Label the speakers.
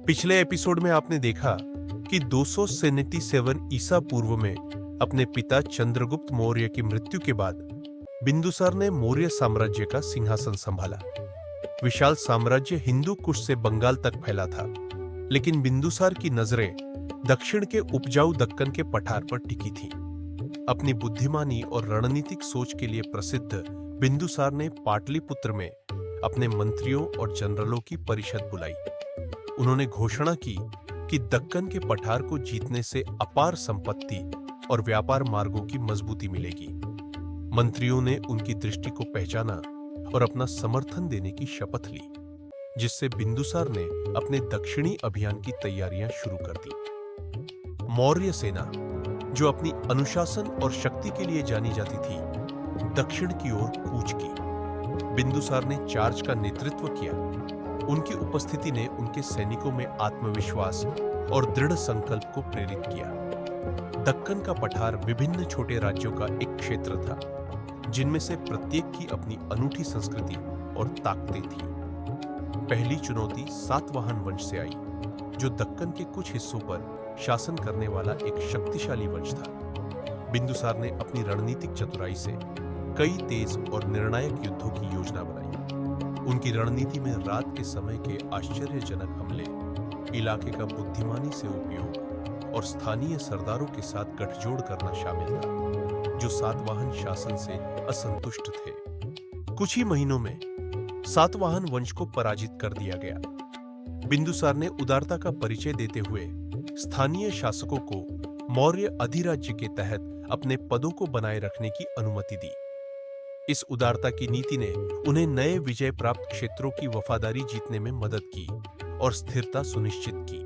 Speaker 1: पिछले एपिसोड में आपने देखा कि 277 ईसा पूर्व में अपने पिता चंद्रगुप्त मौर्य की मृत्यु के बाद बिंदुसार ने मौर्य साम्राज्य का सिंहासन संभाला। विशाल साम्राज्य हिंदू कुश से बंगाल तक फैला था, लेकिन बिंदुसार की नजरें दक्षिण के उपजाऊ दक्कन के पठार पर टिकी थीं। अपनी बुद्धिमानी और रणनीतिक सोच के लिए प्रसिद्ध बिंदुसार ने पाटलिपुत्र में अपने मंत्रियों और जनरलों की परिषद बुलाई। उन्होंने घोषणा की कि दक्कन के पठार को जीतने से अपार संपत्ति और व्यापार मार्गों की मजबूती मिलेगी। मंत्रियों ने उनकी दृष्टि को पहचाना और अपना समर्थन देने की शपथ ली, जिससे बिंदुसार ने अपने दक्षिणी अभियान की तैयारियां शुरू कर दी। मौर्य सेना, जो अपनी अनुशासन और शक्ति के लिए जानी जाती थी, दक्षिण की ओर कूच की। बिंदुसार ने चार्ज का नेतृत्व किया। उनकी उपस्थिति ने उनके सैनिकों में आत्मविश्वास और दृढ़ संकल्प को प्रेरित किया। दक्कन का पठार विभिन्न छोटे राज्यों का एक क्षेत्र था, जिनमें से प्रत्येक की अपनी अनूठी संस्कृति और ताकतें थीं। पहली चुनौती सातवाहन वंश से आई, जो दक्कन के कुछ हिस्सों पर शासन करने वाला एक शक्तिशाली वंश था। बिंदुसार ने अपनी रणनीतिक चतुराई से कई तेज और निर्णायक युद्धों की योजना बनाई। उनकी रणनीति में रात के समय के आश्चर्यजनक हमले, इलाके का बुद्धिमानी से उपयोग और स्थानीय सरदारों के साथ गठजोड़ करना शामिल था, जो सातवाहन शासन से असंतुष्ट थे। कुछ ही महीनों में सातवाहन वंश को पराजित कर दिया गया। बिंदुसार ने उदारता का परिचय देते हुए स्थानीय शासकों को मौर्य अधिराज्य के तहत अपने पदों को बनाए रखने की अनुमति दी। इस उदारता की नीति ने उन्हें नए विजय प्राप्त क्षेत्रों की वफादारी जीतने में मदद की और स्थिरता सुनिश्चित की।